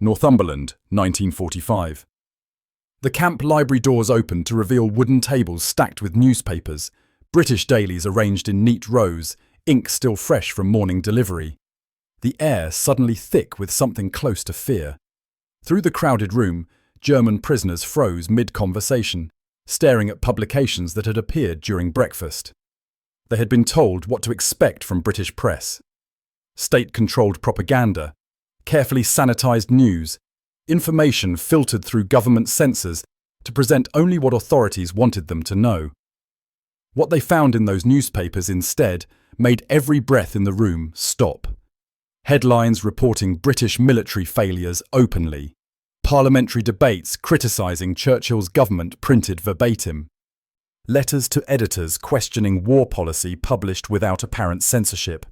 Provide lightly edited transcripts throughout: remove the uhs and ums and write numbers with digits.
Northumberland, 1945. The camp library doors opened to reveal wooden tables stacked with newspapers, British dailies arranged in neat rows, ink still fresh from morning delivery. The air suddenly thick with something close to fear. Through the crowded room, German prisoners froze mid-conversation, staring at publications that had appeared during breakfast. They had been told what to expect from British press. State-controlled propaganda, carefully sanitized news, information filtered through government censors to present only what authorities wanted them to know. What they found in those newspapers instead made every breath in the room stop. Headlines reporting British military failures openly. Parliamentary debates criticising Churchill's government printed verbatim. Letters to editors questioning war policy published without apparent censorship.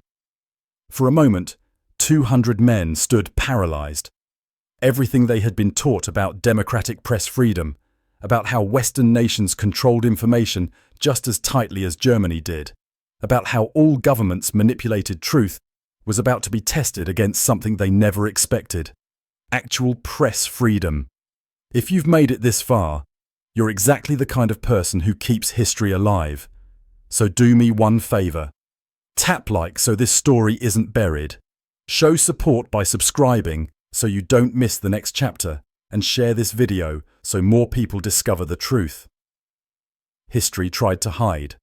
For a moment, 200 men stood paralysed. Everything they had been taught about democratic press freedom, about how Western nations controlled information just as tightly as Germany did, about how all governments manipulated truth, was about to be tested against something they never expected. Actual press freedom. If you've made it this far, you're exactly the kind of person who keeps history alive. So do me one favour. Tap like so this story isn't buried. Show support by subscribing so you don't miss the next chapter, and share this video so more people discover the truth. History tried to hide.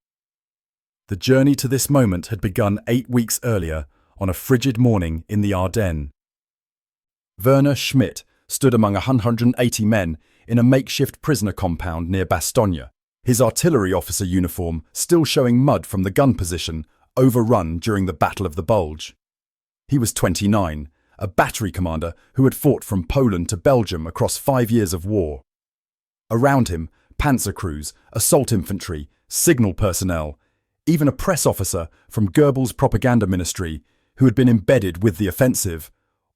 The journey to this moment had begun 8 weeks earlier on a frigid morning in the Ardennes. Werner Schmidt stood among 180 men in a makeshift prisoner compound near Bastogne, his artillery officer uniform still showing mud from the gun position overrun during the Battle of the Bulge. He was 29, a battery commander who had fought from Poland to Belgium across 5 years of war. Around him, panzer crews, assault infantry, signal personnel, even a press officer from Goebbels' propaganda ministry who had been embedded with the offensive,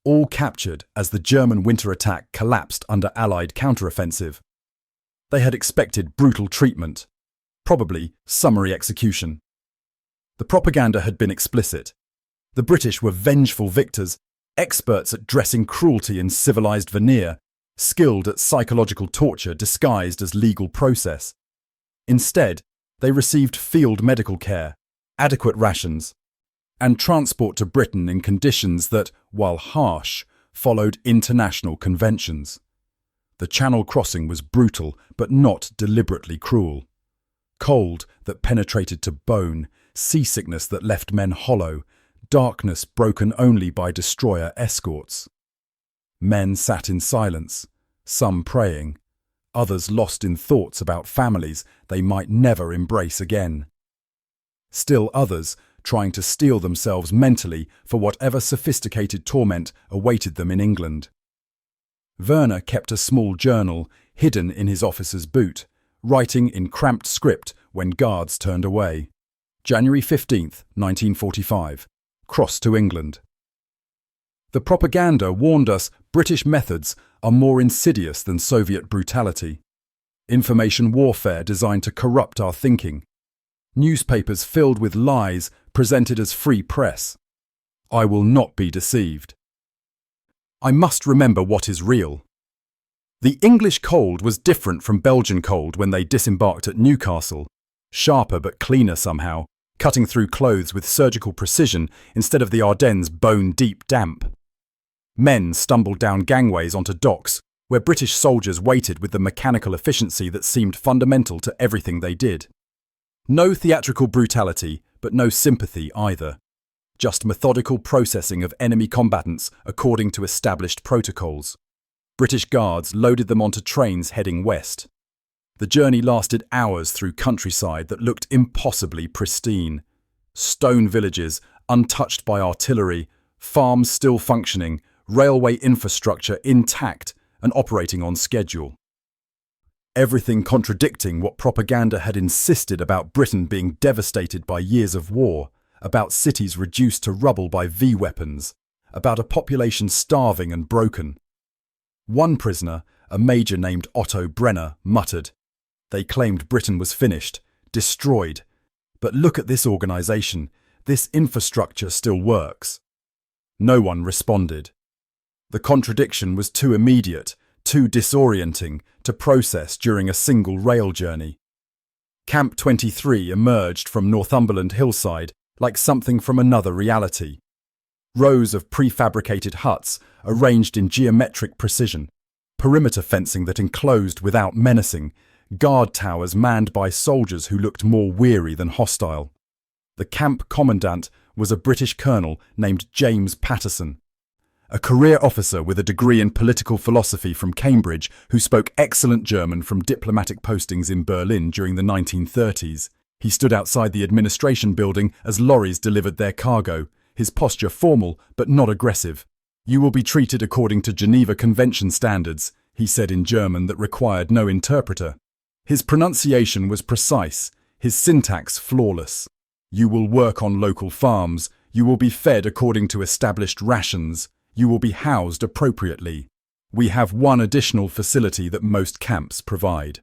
all captured as the German winter attack collapsed under Allied counteroffensive. They had expected brutal treatment, probably summary execution. The propaganda had been explicit. The British were vengeful victors, experts at dressing cruelty in civilized veneer, skilled at psychological torture disguised as legal process. Instead, they received field medical care, adequate rations, and transport to Britain in conditions that, while harsh, followed international conventions. The Channel crossing was brutal, but not deliberately cruel. Cold that penetrated to bone, seasickness that left men hollow, darkness broken only by destroyer escorts. Men sat in silence, some praying, others lost in thoughts about families they might never embrace again. Still others trying to steel themselves mentally for whatever sophisticated torment awaited them in England. Werner kept a small journal hidden in his officer's boot, writing in cramped script when guards turned away. January 15th, 1945. Cross to England. The propaganda warned us British methods are more insidious than Soviet brutality. Information warfare designed to corrupt our thinking. Newspapers filled with lies presented as free press. I will not be deceived. I must remember what is real. The English cold was different from Belgian cold when they disembarked at Newcastle, sharper but cleaner somehow, cutting through clothes with surgical precision instead of the Ardennes' bone-deep damp. Men stumbled down gangways onto docks, where British soldiers waited with the mechanical efficiency that seemed fundamental to everything they did. No theatrical brutality, but no sympathy either. Just methodical processing of enemy combatants according to established protocols. British guards loaded them onto trains heading west. The journey lasted hours through countryside that looked impossibly pristine. Stone villages, untouched by artillery, farms still functioning, railway infrastructure intact and operating on schedule. Everything contradicting what propaganda had insisted about Britain being devastated by years of war, about cities reduced to rubble by V-weapons, about a population starving and broken. One prisoner, a major named Otto Brenner, muttered, "They claimed Britain was finished, destroyed. But look at this organisation, this infrastructure still works." No one responded. The contradiction was too immediate, too disorienting to process during a single rail journey. Camp 23 emerged from Northumberland hillside like something from another reality. Rows of prefabricated huts arranged in geometric precision, perimeter fencing that enclosed without menacing, guard towers manned by soldiers who looked more weary than hostile. The camp commandant was a British colonel named James Patterson, a career officer with a degree in political philosophy from Cambridge who spoke excellent German from diplomatic postings in Berlin during the 1930s. He stood outside the administration building as lorries delivered their cargo, his posture formal but not aggressive. "You will be treated according to Geneva Convention standards," he said in German that required no interpreter. His pronunciation was precise, his syntax flawless. "You will work on local farms, you will be fed according to established rations, you will be housed appropriately. We have one additional facility that most camps provide."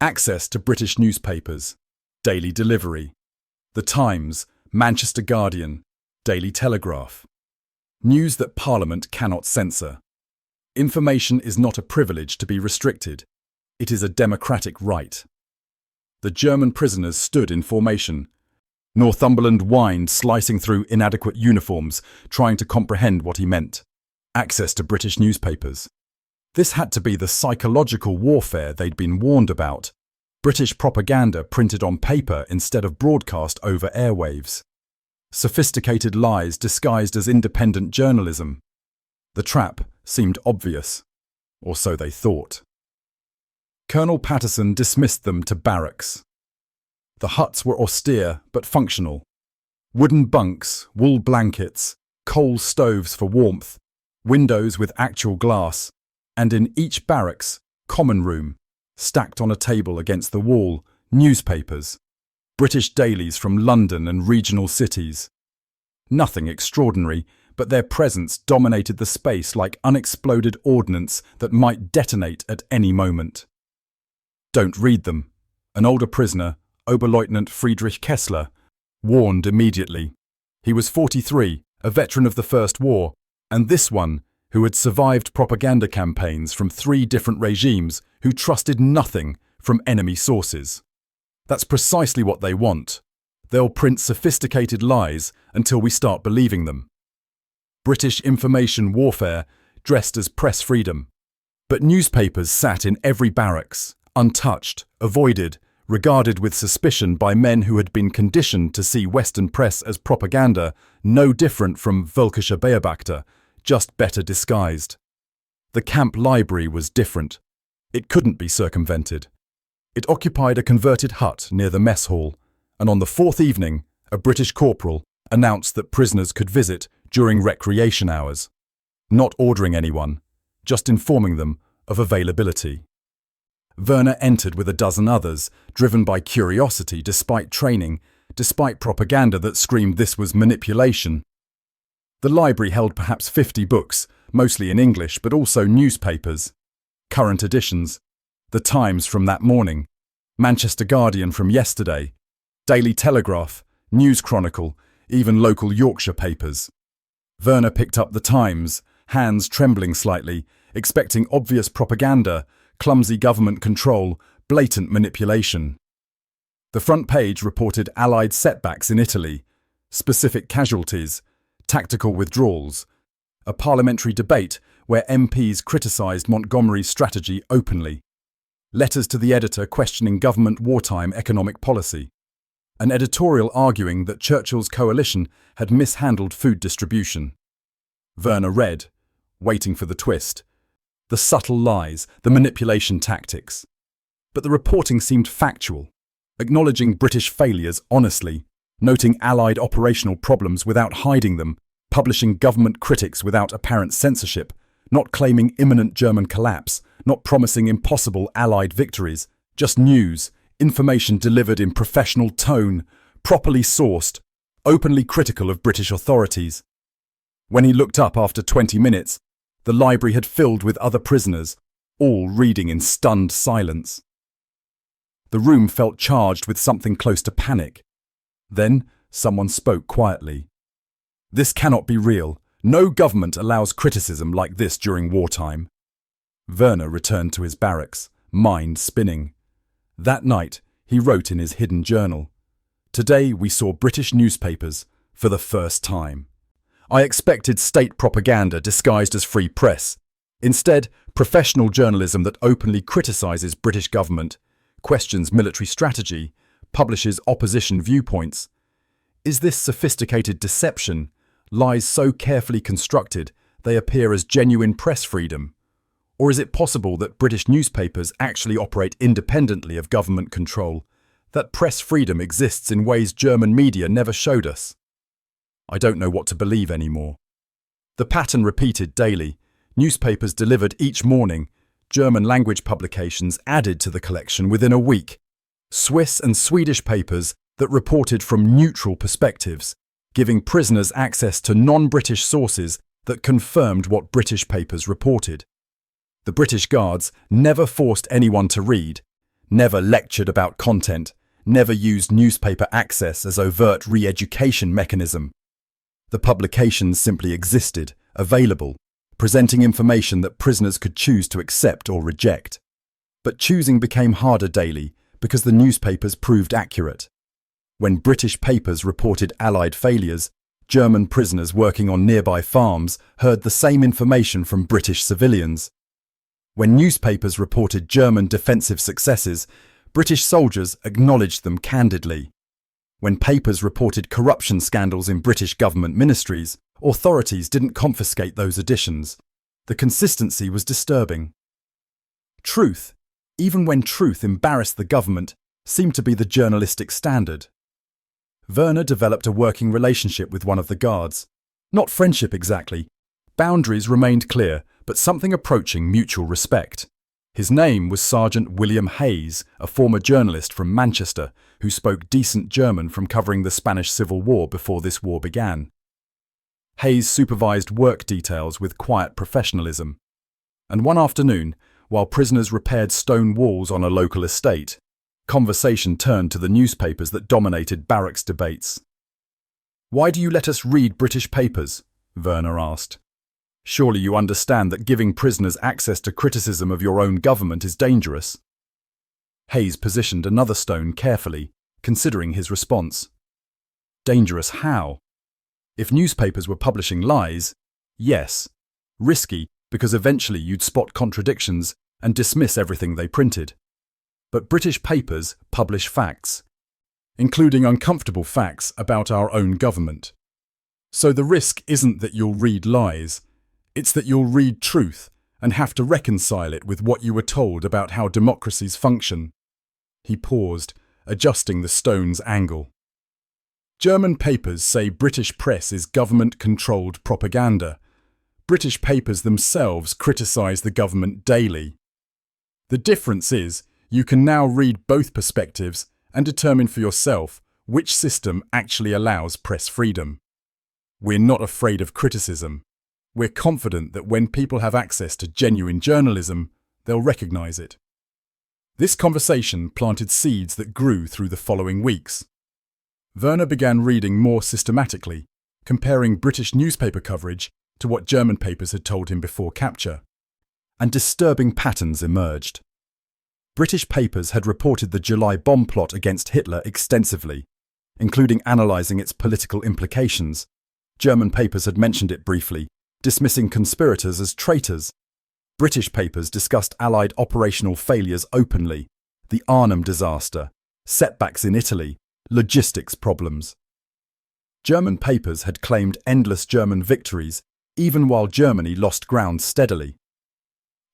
Access to British newspapers. Daily delivery. The Times, Manchester Guardian, Daily Telegraph. News that Parliament cannot censor. Information is not a privilege to be restricted. It is a democratic right. The German prisoners stood in formation. Northumberland whined, slicing through inadequate uniforms, trying to comprehend what he meant. Access to British newspapers. This had to be the psychological warfare they'd been warned about. British propaganda printed on paper instead of broadcast over airwaves. Sophisticated lies disguised as independent journalism. The trap seemed obvious, or so they thought. Colonel Patterson dismissed them to barracks. The huts were austere but functional. Wooden bunks, wool blankets, coal stoves for warmth, windows with actual glass, and in each barracks, common room, stacked on a table against the wall, newspapers, British dailies from London and regional cities. Nothing extraordinary, but their presence dominated the space like unexploded ordnance that might detonate at any moment. "Don't read them," an older prisoner, Oberleutnant Friedrich Kessler, warned immediately. He was 43, a veteran of the First War, and this one, who had survived propaganda campaigns from 3 different regimes, who trusted nothing from enemy sources. That's precisely what they want. They'll print sophisticated lies until we start believing them. British information warfare dressed as press freedom. But newspapers sat in every barracks, untouched, avoided, regarded with suspicion by men who had been conditioned to see Western press as propaganda, no different from Völkischer Beobachter, just better disguised. The camp library was different. It couldn't be circumvented. It occupied a converted hut near the mess hall, and on the 4th evening, a British corporal announced that prisoners could visit during recreation hours, not ordering anyone, just informing them of availability. Werner entered with a dozen others, driven by curiosity despite training, despite propaganda that screamed this was manipulation. The library held perhaps 50 books, mostly in English, but also newspapers. Current editions, The Times from that morning, Manchester Guardian from yesterday, Daily Telegraph, News Chronicle, even local Yorkshire papers. Werner picked up The Times, hands trembling slightly, expecting obvious propaganda, clumsy government control, blatant manipulation. The front page reported Allied setbacks in Italy, specific casualties, tactical withdrawals, a parliamentary debate where MPs criticised Montgomery's strategy openly, letters to the editor questioning government wartime economic policy, an editorial arguing that Churchill's coalition had mishandled food distribution. Werner read, waiting for the twist, the subtle lies, the manipulation tactics. But the reporting seemed factual, acknowledging British failures honestly, noting Allied operational problems without hiding them, publishing government critics without apparent censorship, not claiming imminent German collapse, not promising impossible Allied victories, just news, information delivered in professional tone, properly sourced, openly critical of British authorities. When he looked up after 20 minutes, the library had filled with other prisoners, all reading in stunned silence. The room felt charged with something close to panic. Then someone spoke quietly. "This cannot be real. No government allows criticism like this during wartime. Werner returned to his barracks, mind spinning. That night, he wrote in his hidden journal, "Today we saw British newspapers for the first time. I expected state propaganda disguised as free press. Instead, professional journalism that openly criticizes British government, questions military strategy, publishes opposition viewpoints. Is this sophisticated deception, lies so carefully constructed they appear as genuine press freedom? Or is it possible that British newspapers actually operate independently of government control, that press freedom exists in ways German media never showed us? I don't know what to believe anymore." The pattern repeated daily. Newspapers delivered each morning, German language publications added to the collection within a week. Swiss and Swedish papers that reported from neutral perspectives, giving prisoners access to non-British sources that confirmed what British papers reported. The British Guards never forced anyone to read, never lectured about content, never used newspaper access as overt re-education mechanism. The publications simply existed, available, presenting information that prisoners could choose to accept or reject. But choosing became harder daily because the newspapers proved accurate. When British papers reported Allied failures, German prisoners working on nearby farms heard the same information from British civilians. When newspapers reported German defensive successes, British soldiers acknowledged them candidly. When papers reported corruption scandals in British government ministries, authorities didn't confiscate those additions. The consistency was disturbing. Truth, even when truth embarrassed the government, seemed to be the journalistic standard. Werner developed a working relationship with one of the guards. Not friendship exactly. Boundaries remained clear, but something approaching mutual respect. His name was Sergeant William Hayes, a former journalist from Manchester who spoke decent German from covering the Spanish Civil War before this war began. Hayes supervised work details with quiet professionalism. And one afternoon, while prisoners repaired stone walls on a local estate, conversation turned to the newspapers that dominated barracks debates. "Why do you let us read British papers?" Werner asked. "Surely you understand that giving prisoners access to criticism of your own government is dangerous." Hayes positioned another stone carefully, considering his response. Dangerous how? If newspapers were publishing lies, yes. Risky, because eventually you'd spot contradictions and dismiss everything they printed. But British papers publish facts, including uncomfortable facts about our own government. So the risk isn't that you'll read lies, it's that you'll read truth and have to reconcile it with what you were told about how democracies function. He paused, adjusting the stone's angle. German papers say British press is government-controlled propaganda. British papers themselves criticise the government daily. The difference is, you can now read both perspectives and determine for yourself which system actually allows press freedom. We're not afraid of criticism. We're confident that when people have access to genuine journalism, they'll recognise it. This conversation planted seeds that grew through the following weeks. Werner began reading more systematically, comparing British newspaper coverage to what German papers had told him before capture. And disturbing patterns emerged. British papers had reported the July bomb plot against Hitler extensively, including analysing its political implications. German papers had mentioned it briefly, dismissing conspirators as traitors. British papers discussed Allied operational failures openly, the Arnhem disaster, setbacks in Italy, logistics problems. German papers had claimed endless German victories, even while Germany lost ground steadily.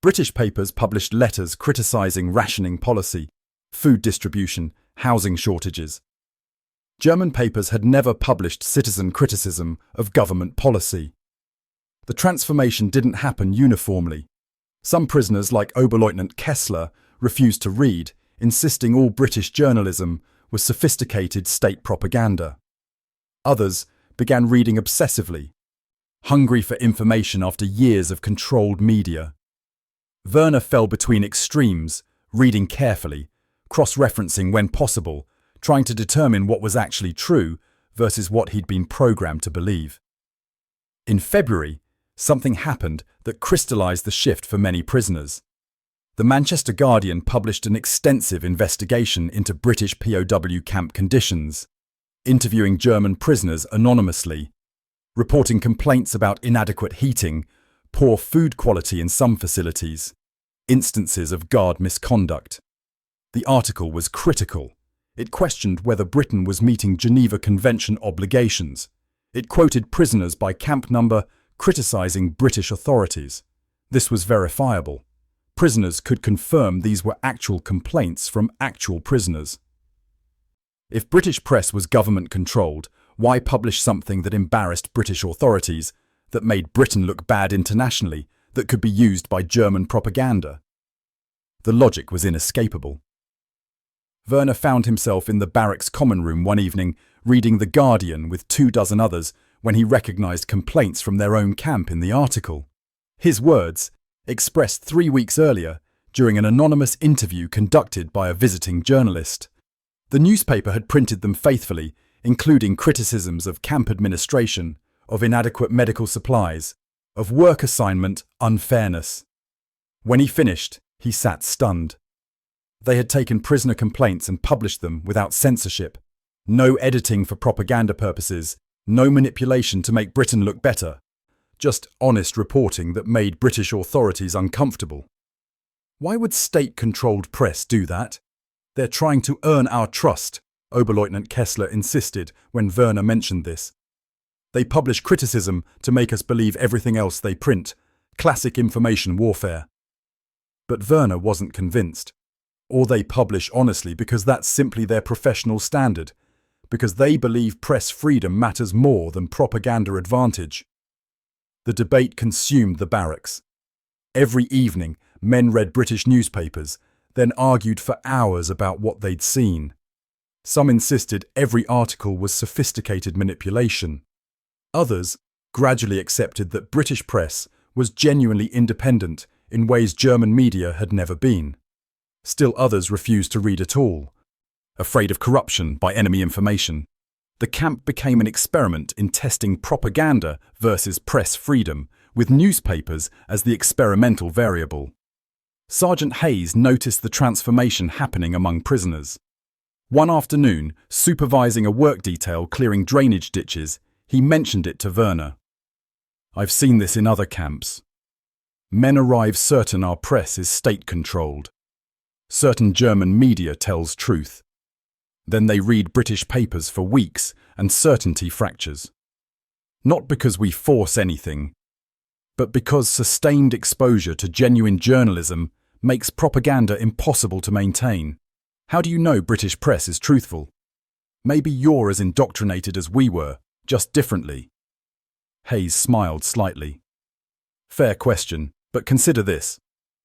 British papers published letters criticising rationing policy, food distribution, housing shortages. German papers had never published citizen criticism of government policy. The transformation didn't happen uniformly. Some prisoners like Oberleutnant Kessler refused to read, insisting all British journalism was sophisticated state propaganda. Others began reading obsessively, hungry for information after years of controlled media. Werner fell between extremes, reading carefully, cross-referencing when possible, trying to determine what was actually true versus what he'd been programmed to believe. In February, something happened that crystallized the shift for many prisoners. The Manchester Guardian published an extensive investigation into British POW camp conditions, interviewing German prisoners anonymously, reporting complaints about inadequate heating, poor food quality in some facilities, instances of guard misconduct. The article was critical. It questioned whether Britain was meeting Geneva Convention obligations. It quoted prisoners by camp number criticising British authorities. This was verifiable. Prisoners could confirm these were actual complaints from actual prisoners. If British press was government-controlled, why publish something that embarrassed British authorities, that made Britain look bad internationally, that could be used by German propaganda? The logic was inescapable. Werner found himself in the barracks common room one evening, reading The Guardian with 24 others, when he recognised complaints from their own camp in the article. His words, expressed 3 weeks earlier during an anonymous interview conducted by a visiting journalist. The newspaper had printed them faithfully, including criticisms of camp administration, of inadequate medical supplies, of work assignment unfairness. When he finished, he sat stunned. They had taken prisoner complaints and published them without censorship. No editing for propaganda purposes, no manipulation to make Britain look better. Just honest reporting that made British authorities uncomfortable. Why would state-controlled press do that? They're trying to earn our trust, Oberleutnant Kessler insisted when Werner mentioned this. They publish criticism to make us believe everything else they print. Classic information warfare. But Werner wasn't convinced. Or they publish honestly because that's simply their professional standard, because they believe press freedom matters more than propaganda advantage. The debate consumed the barracks. Every evening, men read British newspapers, then argued for hours about what they'd seen. Some insisted every article was sophisticated manipulation. Others gradually accepted that British press was genuinely independent in ways German media had never been. Still others refused to read at all, afraid of corruption by enemy information. The camp became an experiment in testing propaganda versus press freedom, with newspapers as the experimental variable. Sergeant Hayes noticed the transformation happening among prisoners. One afternoon, supervising a work detail clearing drainage ditches, he mentioned it to Werner. "I've seen this in other camps. Men arrive certain our press is state-controlled. Certain German media tells truth. Then they read British papers for weeks and certainty fractures. Not because we force anything, but because sustained exposure to genuine journalism makes propaganda impossible to maintain. How do you know British press is truthful? Maybe you're as indoctrinated as we were, just differently." Hayes smiled slightly. "Fair question, but consider this.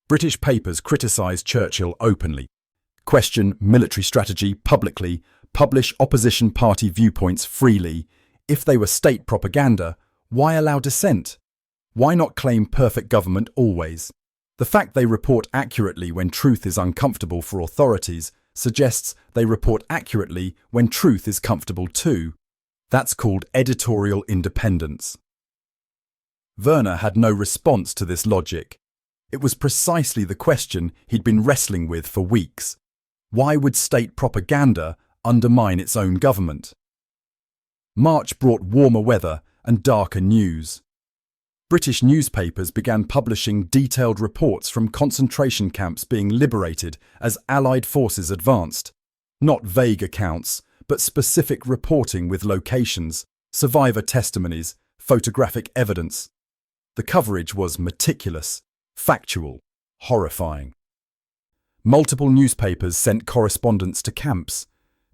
British papers criticise Churchill openly, question military strategy publicly, publish opposition party viewpoints freely. If they were state propaganda, why allow dissent? Why not claim perfect government always? The fact they report accurately when truth is uncomfortable for authorities suggests they report accurately when truth is comfortable too. That's called editorial independence." Werner had no response to this logic. It was precisely the question he'd been wrestling with for weeks. Why would state propaganda undermine its own government? March brought warmer weather and darker news. British newspapers began publishing detailed reports from concentration camps being liberated as Allied forces advanced. Not vague accounts, but specific reporting with locations, survivor testimonies, photographic evidence. The coverage was meticulous, factual, horrifying. Multiple newspapers sent correspondents to camps,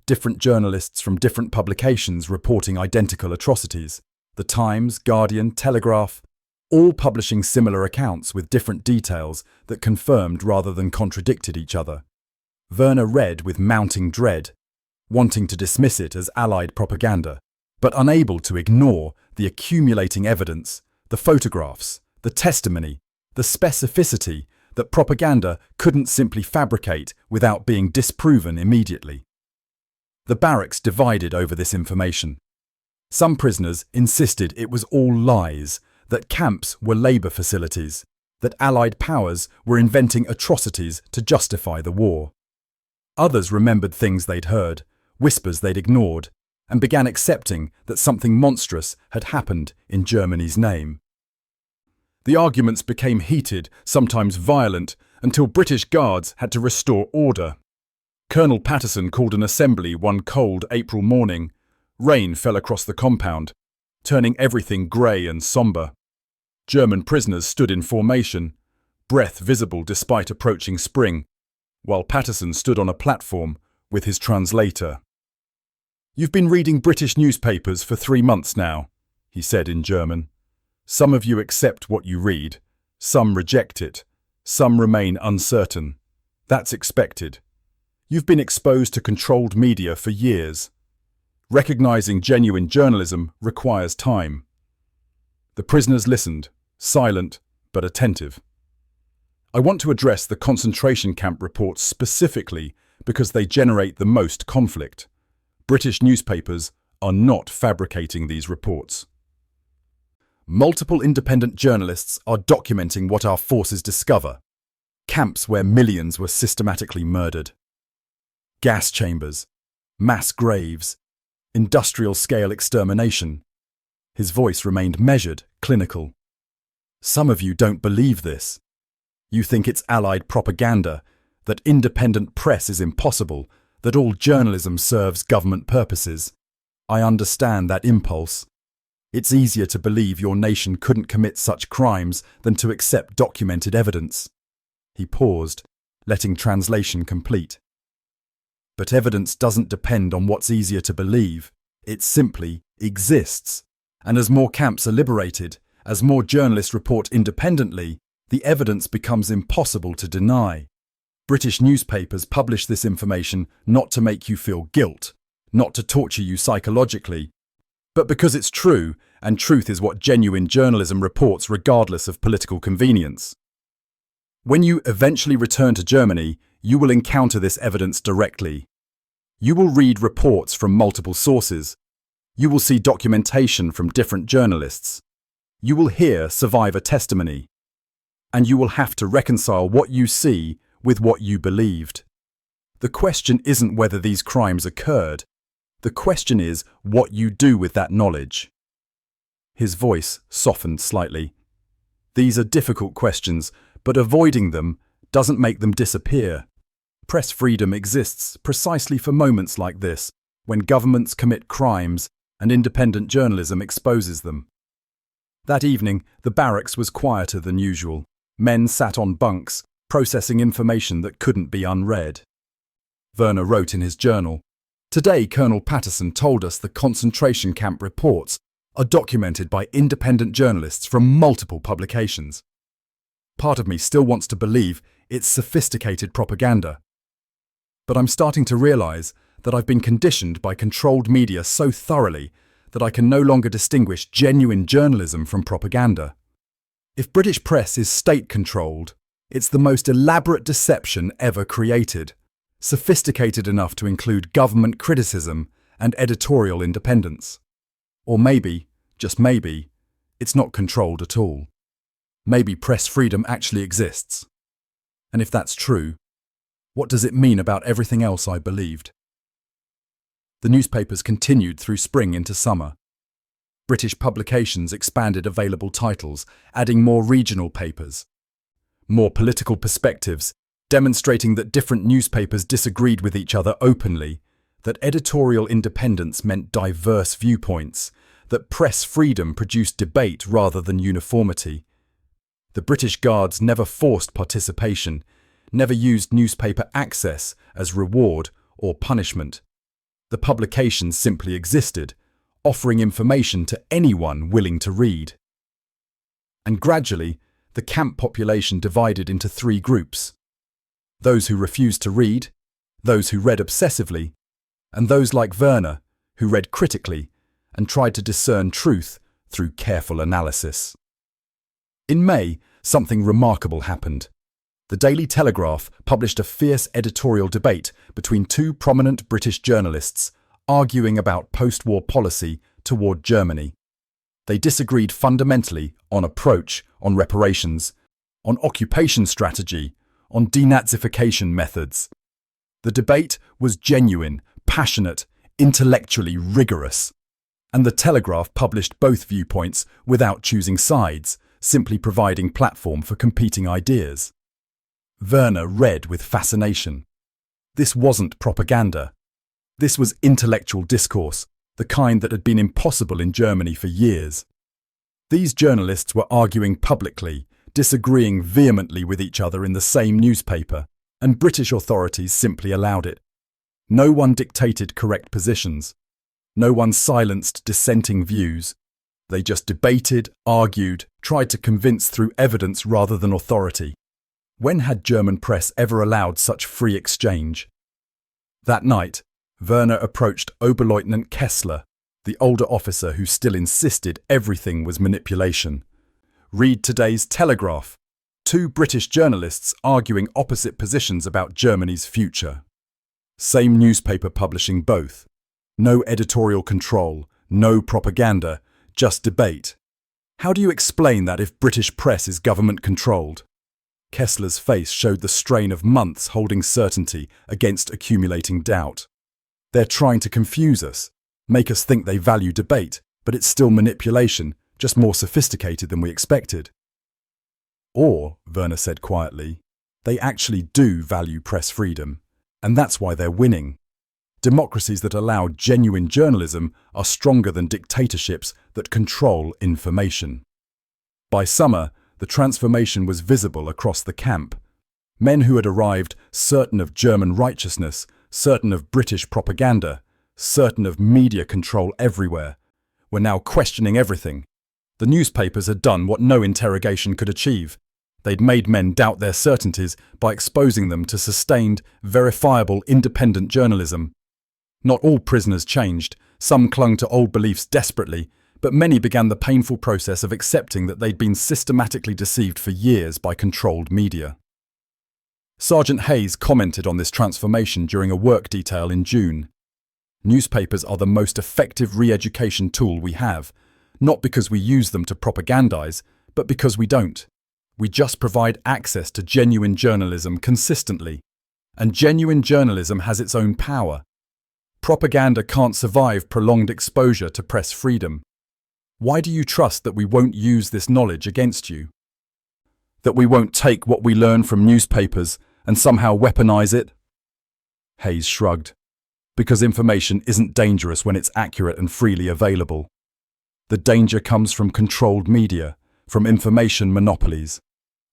different journalists from different publications reporting identical atrocities. The Times, Guardian, Telegraph, all publishing similar accounts with different details that confirmed rather than contradicted each other. Werner read with mounting dread, wanting to dismiss it as Allied propaganda, but unable to ignore the accumulating evidence, the photographs, the testimony, the specificity that propaganda couldn't simply fabricate without being disproven immediately. The barracks divided over this information. Some prisoners insisted it was all lies, that camps were labour facilities, that Allied powers were inventing atrocities to justify the war. Others remembered things they'd heard, whispers they'd ignored, and began accepting that something monstrous had happened in Germany's name. The arguments became heated, sometimes violent, until British guards had to restore order. Colonel Patterson called an assembly one cold April morning. Rain fell across the compound, turning everything grey and sombre. German prisoners stood in formation, breath visible despite approaching spring, while Patterson stood on a platform with his translator. "You've been reading British newspapers for 3 months now," he said in German. "Some of you accept what you read, some reject it, some remain uncertain. That's expected. You've been exposed to controlled media for years. Recognizing genuine journalism requires time." The prisoners listened, silent but attentive. "I want to address the concentration camp reports specifically because they generate the most conflict. British newspapers are not fabricating these reports. Multiple independent journalists are documenting what our forces discover. Camps where millions were systematically murdered. Gas chambers, mass graves, industrial-scale extermination." His voice remained measured, clinical. "Some of you don't believe this. You think it's Allied propaganda, that independent press is impossible, that all journalism serves government purposes. I understand that impulse. It's easier to believe your nation couldn't commit such crimes than to accept documented evidence." He paused, letting translation complete. "But evidence doesn't depend on what's easier to believe. It simply exists. And as more camps are liberated, as more journalists report independently, the evidence becomes impossible to deny. British newspapers publish this information not to make you feel guilt, not to torture you psychologically, but because it's true, and truth is what genuine journalism reports regardless of political convenience. When you eventually return to Germany, you will encounter this evidence directly. You will read reports from multiple sources. You will see documentation from different journalists. You will hear survivor testimony. And you will have to reconcile what you see with what you believed. The question isn't whether these crimes occurred. The question is what you do with that knowledge." His voice softened slightly. "These are difficult questions, but avoiding them doesn't make them disappear. Press freedom exists precisely for moments like this, when governments commit crimes and independent journalism exposes them." That evening, the barracks was quieter than usual. Men sat on bunks, processing information that couldn't be unread. Werner wrote in his journal, "Today Colonel Patterson told us the concentration camp reports are documented by independent journalists from multiple publications. Part of me still wants to believe it's sophisticated propaganda. But I'm starting to realize that I've been conditioned by controlled media so thoroughly that I can no longer distinguish genuine journalism from propaganda. If British press is state-controlled, it's the most elaborate deception ever created, sophisticated enough to include government criticism and editorial independence. Or maybe, just maybe, it's not controlled at all. Maybe press freedom actually exists. And if that's true, what does it mean about everything else I believed?" The newspapers continued through spring into summer. British publications expanded available titles, adding more regional papers. More political perspectives, demonstrating that different newspapers disagreed with each other openly, that editorial independence meant diverse viewpoints, that press freedom produced debate rather than uniformity. The British Guards never forced participation, never used newspaper access as reward or punishment. The publications simply existed, offering information to anyone willing to read. And gradually, the camp population divided into 3 groups: those who refused to read, those who read obsessively, and those like Werner, who read critically and tried to discern truth through careful analysis. In May, something remarkable happened. The Daily Telegraph published a fierce editorial debate between 2 prominent British journalists arguing about post-war policy toward Germany. They disagreed fundamentally on approach, on reparations, on occupation strategy, on denazification methods. The debate was genuine, passionate, intellectually rigorous. And the Telegraph published both viewpoints without choosing sides, simply providing platform for competing ideas. Werner read with fascination. This wasn't propaganda. This was intellectual discourse, the kind that had been impossible in Germany for years. These journalists were arguing publicly, disagreeing vehemently with each other in the same newspaper, and British authorities simply allowed it. No one dictated correct positions. No one silenced dissenting views. They just debated, argued, tried to convince through evidence rather than authority. When had German press ever allowed such free exchange? That night, Werner approached Oberleutnant Kessler, the older officer who still insisted everything was manipulation. Read today's Telegraph. Two British journalists arguing opposite positions about Germany's future. Same newspaper publishing both. No editorial control, no propaganda, just debate. How do you explain that if British press is government-controlled? Kessler's face showed the strain of months holding certainty against accumulating doubt. They're trying to confuse us, make us think they value debate, but it's still manipulation, just more sophisticated than we expected. Or, Werner said quietly, they actually do value press freedom, and that's why they're winning. Democracies that allow genuine journalism are stronger than dictatorships that control information. By summer, the transformation was visible across the camp. Men who had arrived certain of German righteousness, certain of British propaganda, certain of media control everywhere, were now questioning everything. The newspapers had done what no interrogation could achieve. They'd made men doubt their certainties by exposing them to sustained, verifiable, independent journalism. Not all prisoners changed, some clung to old beliefs desperately, but many began the painful process of accepting that they'd been systematically deceived for years by controlled media. Sergeant Hayes commented on this transformation during a work detail in June. Newspapers are the most effective re-education tool we have, not because we use them to propagandize, but because we don't. We just provide access to genuine journalism consistently. And genuine journalism has its own power. Propaganda can't survive prolonged exposure to press freedom. Why do you trust that we won't use this knowledge against you? That we won't take what we learn from newspapers and somehow weaponize it? Hayes shrugged. Because information isn't dangerous when it's accurate and freely available. The danger comes from controlled media, from information monopolies.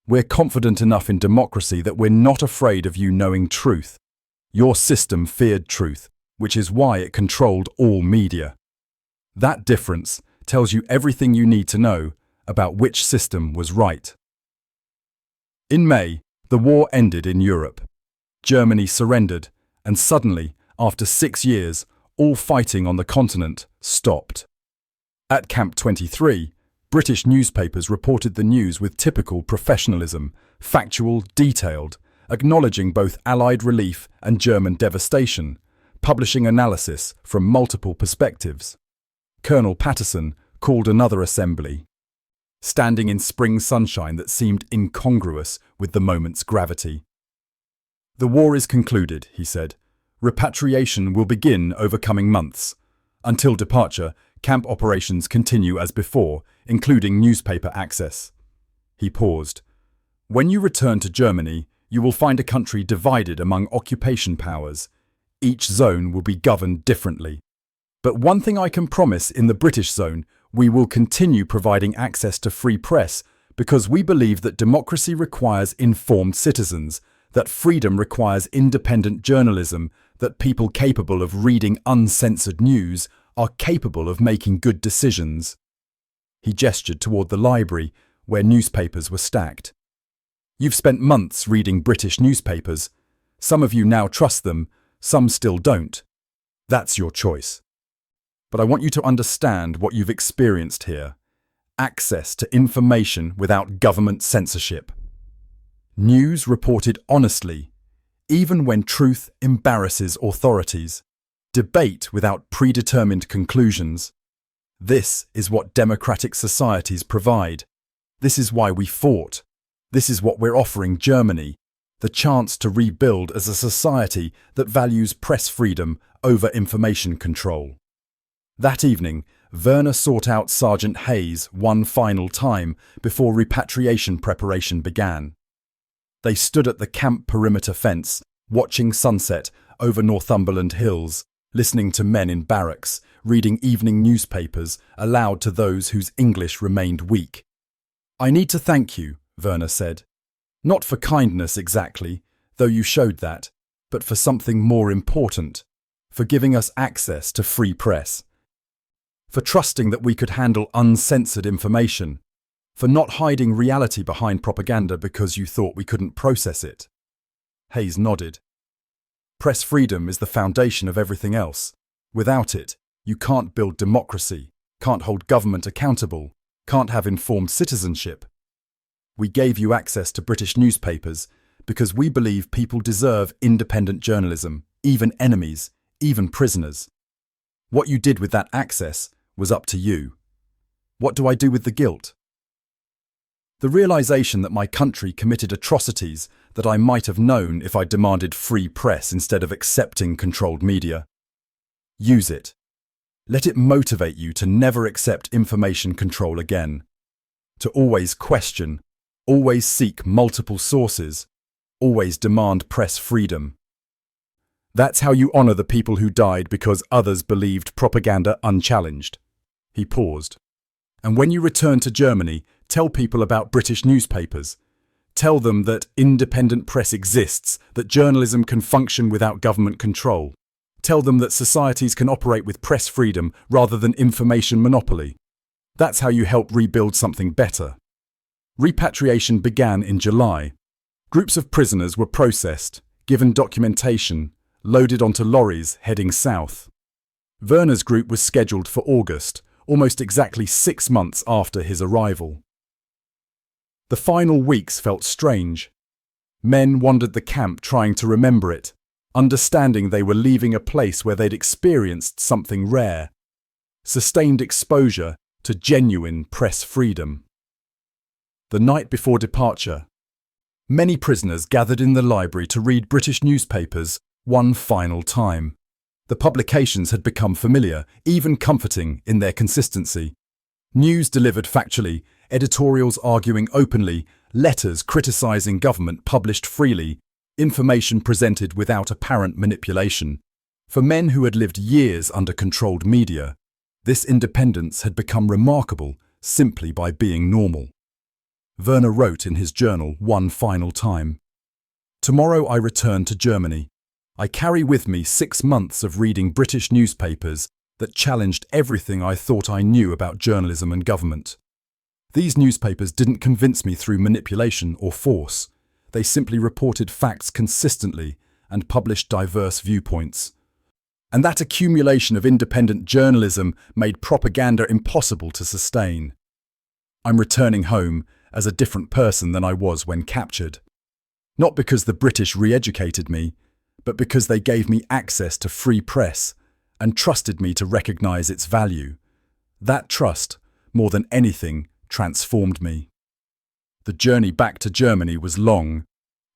We're confident enough in democracy that we're not afraid of you knowing truth. Your system feared truth, which is why it controlled all media. That difference tells you everything you need to know about which system was right. In May, the war ended in Europe. Germany surrendered, and suddenly, after 6 years, all fighting on the continent stopped. At Camp 23, British newspapers reported the news with typical professionalism, factual, detailed, acknowledging both Allied relief and German devastation, publishing analysis from multiple perspectives. Colonel Patterson called another assembly, standing in spring sunshine that seemed incongruous with the moment's gravity. The war is concluded, he said. Repatriation will begin over coming months. Until departure, camp operations continue as before, including newspaper access. He paused. When you return to Germany, you will find a country divided among occupation powers. Each zone will be governed differently. But one thing I can promise in the British zone, we will continue providing access to free press because we believe that democracy requires informed citizens, that freedom requires independent journalism, that people capable of reading uncensored news are capable of making good decisions. He gestured toward the library, where newspapers were stacked. You've spent months reading British newspapers. Some of you now trust them, some still don't. That's your choice. But I want you to understand what you've experienced here. Access to information without government censorship. News reported honestly, even when truth embarrasses authorities. Debate without predetermined conclusions. This is what democratic societies provide. This is why we fought. This is what we're offering Germany, the chance to rebuild as a society that values press freedom over information control. That evening, Werner sought out Sergeant Hayes one final time before repatriation preparation began. They stood at the camp perimeter fence, watching sunset over Northumberland hills, listening to men in barracks, reading evening newspapers aloud to those whose English remained weak. "I need to thank you," Werner said. "Not for kindness exactly, though you showed that, but for something more important, for giving us access to free press. For trusting that we could handle uncensored information, for not hiding reality behind propaganda because you thought we couldn't process it." Hayes nodded. "Press freedom is the foundation of everything else. Without it, you can't build democracy, can't hold government accountable, can't have informed citizenship. We gave you access to British newspapers because we believe people deserve independent journalism, even enemies, even prisoners. What you did with that access was up to you. What do I do with the guilt? The realization that my country committed atrocities that I might have known if I demanded free press instead of accepting controlled media. Use it. Let it motivate you to never accept information control again. To always question, always seek multiple sources, always demand press freedom. That's how you honor the people who died because others believed propaganda unchallenged." He paused. "And when you return to Germany, tell people about British newspapers. Tell them that independent press exists, that journalism can function without government control. Tell them that societies can operate with press freedom rather than information monopoly. That's how you help rebuild something better." Repatriation began in July. Groups of prisoners were processed, given documentation, loaded onto lorries heading south. Werner's group was scheduled for August, almost exactly 6 months after his arrival. The final weeks felt strange. Men wandered the camp trying to remember it, understanding they were leaving a place where they'd experienced something rare, sustained exposure to genuine press freedom. The night before departure, many prisoners gathered in the library to read British newspapers one final time. The publications had become familiar, even comforting in their consistency. News delivered factually, editorials arguing openly, letters criticizing government published freely, information presented without apparent manipulation. For men who had lived years under controlled media, this independence had become remarkable simply by being normal. Werner wrote in his journal one final time, "Tomorrow I return to Germany. I carry with me 6 months of reading British newspapers that challenged everything I thought I knew about journalism and government. These newspapers didn't convince me through manipulation or force. They simply reported facts consistently and published diverse viewpoints. And that accumulation of independent journalism made propaganda impossible to sustain. I'm returning home as a different person than I was when captured. Not because the British re-educated me, but because they gave me access to free press and trusted me to recognize its value. That trust, more than anything, transformed me." The journey back to Germany was long.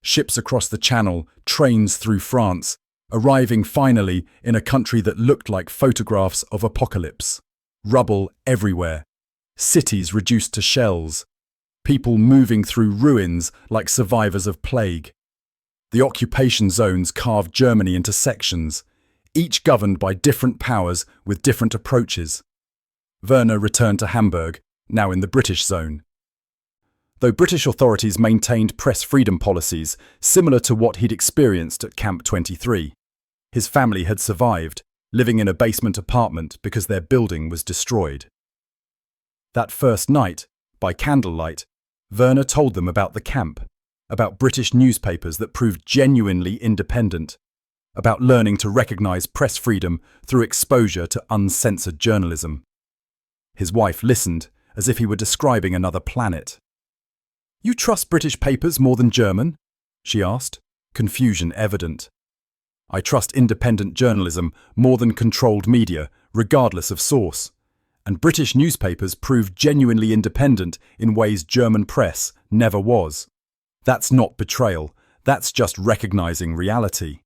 Ships across the Channel, trains through France, arriving finally in a country that looked like photographs of apocalypse. Rubble everywhere. Cities reduced to shells. People moving through ruins like survivors of plague. The occupation zones carved Germany into sections, each governed by different powers with different approaches. Werner returned to Hamburg, now in the British zone. Though British authorities maintained press freedom policies similar to what he'd experienced at Camp 23, his family had survived, living in a basement apartment because their building was destroyed. That first night, by candlelight, Werner told them about the camp, about British newspapers that proved genuinely independent, about learning to recognize press freedom through exposure to uncensored journalism. His wife listened as if he were describing another planet. "You trust British papers more than German?" she asked, confusion evident. "I trust independent journalism more than controlled media, regardless of source. and British newspapers proved genuinely independent in ways German press never was. That's not betrayal, that's just recognizing reality.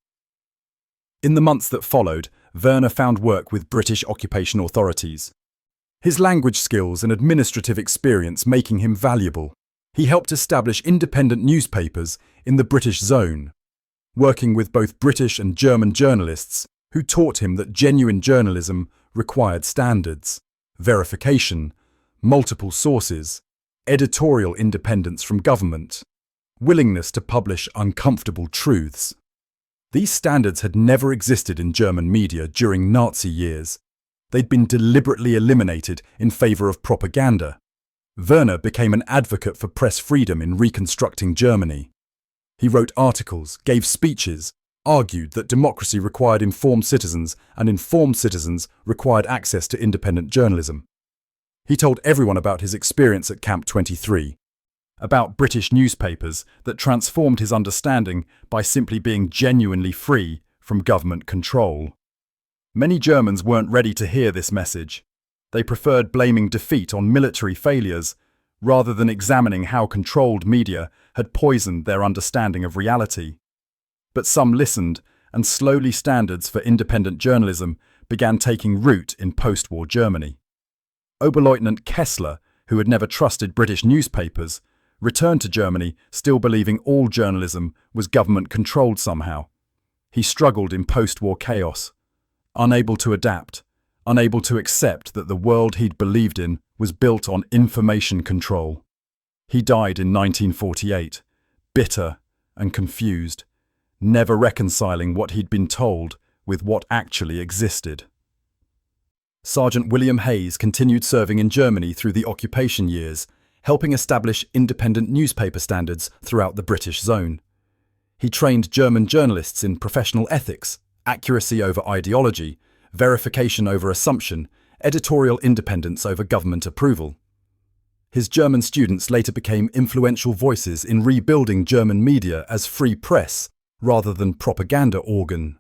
In the months that followed, Werner found work with British occupation authorities. His language skills and administrative experience making him valuable. He helped establish independent newspapers in the British zone, working with both British and German journalists who taught him that genuine journalism required standards, verification, multiple sources, editorial independence from government, willingness to publish uncomfortable truths. These standards had never existed in German media during Nazi years. They'd been deliberately eliminated in favor of propaganda. Werner became an advocate for press freedom in reconstructing Germany. He wrote articles, gave speeches, argued that democracy required informed citizens and informed citizens required access to independent journalism. He told everyone about his experience at Camp 23, about British newspapers that transformed his understanding by simply being genuinely free from government control. Many Germans weren't ready to hear this message. They preferred blaming defeat on military failures rather than examining how controlled media had poisoned their understanding of reality. But some listened, and slowly standards for independent journalism began taking root in post-war Germany. Oberleutnant Kessler, who had never trusted British newspapers, returned to Germany still believing all journalism was government-controlled somehow. He struggled in post-war chaos, unable to adapt, unable to accept that the world he'd believed in was built on information control. He died in 1948, bitter and confused, never reconciling what he'd been told with what actually existed. Sergeant William Hayes continued serving in Germany through the occupation years, helping establish independent newspaper standards throughout the British zone. He trained German journalists in professional ethics, accuracy over ideology, verification over assumption, editorial independence over government approval. His German students later became influential voices in rebuilding German media as free press rather than propaganda organ.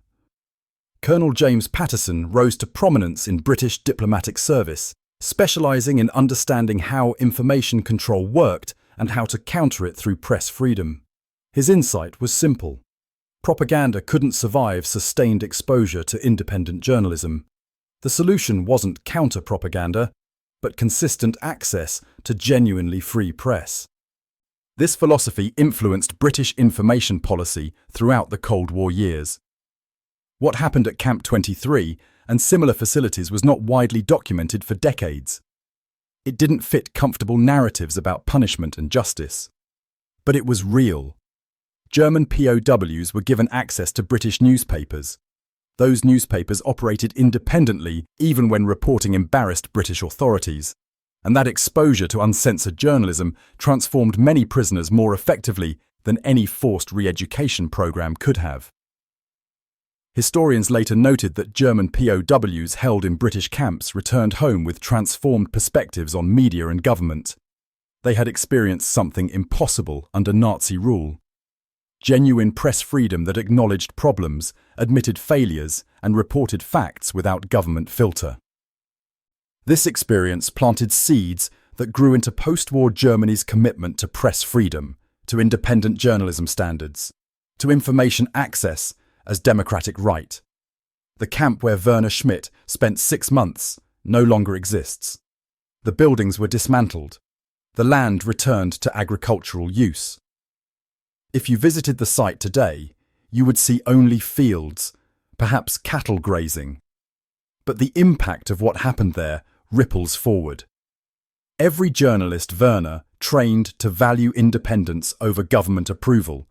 Colonel James Patterson rose to prominence in British diplomatic service, specialising in understanding how information control worked and how to counter it through press freedom. His insight was simple. Propaganda couldn't survive sustained exposure to independent journalism. The solution wasn't counter-propaganda, but consistent access to genuinely free press. This philosophy influenced British information policy throughout the Cold War years. What happened at Camp 23 and similar facilities was not widely documented for decades. It didn't fit comfortable narratives about punishment and justice. But it was real. German POWs were given access to British newspapers. Those newspapers operated independently even when reporting embarrassed British authorities. And that exposure to uncensored journalism transformed many prisoners more effectively than any forced re-education program could have. Historians later noted that German POWs held in British camps returned home with transformed perspectives on media and government. They had experienced something impossible under Nazi rule. Genuine press freedom that acknowledged problems, admitted failures, and reported facts without government filter. This experience planted seeds that grew into post-war Germany's commitment to press freedom, to independent journalism standards, to information access as democratic right. The camp where Werner Schmidt spent 6 months no longer exists. The buildings were dismantled. The land returned to agricultural use. If you visited the site today, you would see only fields, perhaps cattle grazing. But the impact of what happened there ripples forward. Every journalist Werner trained to value independence over government approval.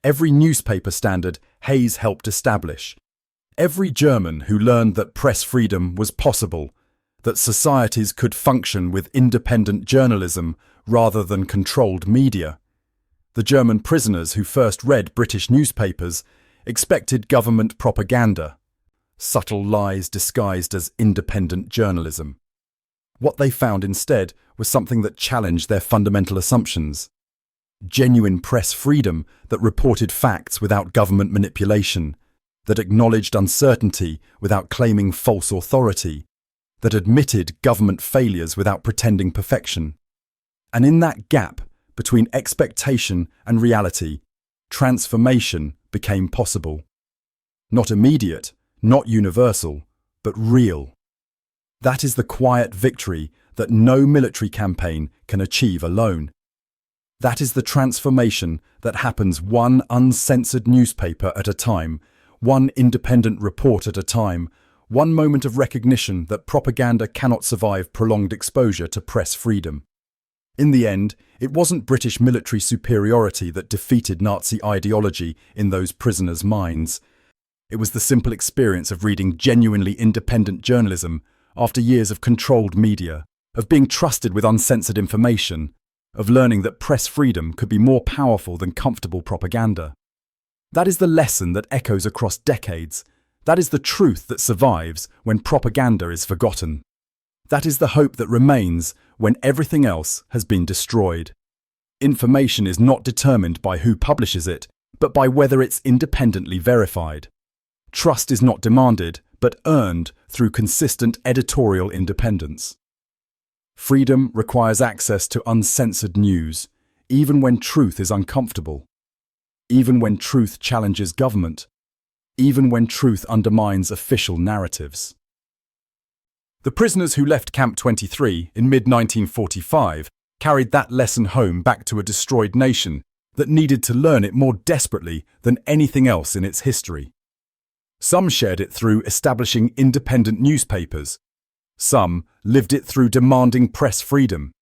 Every newspaper standard Hayes helped establish. Every German who learned that press freedom was possible, that societies could function with independent journalism rather than controlled media. The German prisoners who first read British newspapers expected government propaganda, subtle lies disguised as independent journalism. What they found instead was something that challenged their fundamental assumptions. Genuine press freedom that reported facts without government manipulation, that acknowledged uncertainty without claiming false authority, that admitted government failures without pretending perfection. And in that gap between expectation and reality, transformation became possible. Not immediate, not universal, but real. That is the quiet victory that no military campaign can achieve alone. That is the transformation that happens one uncensored newspaper at a time, one independent report at a time, one moment of recognition that propaganda cannot survive prolonged exposure to press freedom. In the end, it wasn't British military superiority that defeated Nazi ideology in those prisoners' minds. It was the simple experience of reading genuinely independent journalism after years of controlled media, of being trusted with uncensored information, of learning that press freedom could be more powerful than comfortable propaganda. That is the lesson that echoes across decades. That is the truth that survives when propaganda is forgotten. That is the hope that remains when everything else has been destroyed. Information is not determined by who publishes it, but by whether it's independently verified. Trust is not demanded, but earned through consistent editorial independence. Freedom requires access to uncensored news, even when truth is uncomfortable, even when truth challenges government, even when truth undermines official narratives. The prisoners who left Camp 23 in mid-1945 carried that lesson home back to a destroyed nation that needed to learn it more desperately than anything else in its history. Some shared it through establishing independent newspapers. Some lived it through demanding press freedom.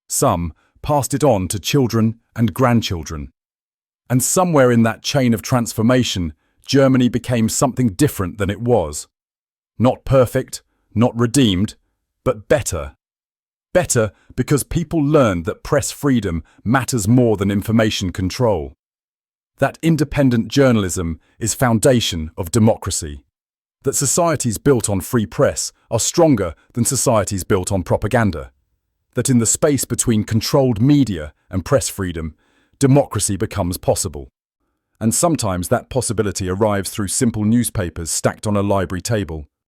Some passed it on to children and grandchildren. And somewhere in that chain of transformation, Germany became something different than it was. Not perfect, not redeemed, but better. Better because people learned that press freedom matters more than information control. That independent journalism is foundation of democracy. That societies built on free press are stronger than societies built on propaganda. That in the space between controlled media and press freedom, democracy becomes possible. And sometimes that possibility arrives through simple newspapers stacked on a library table.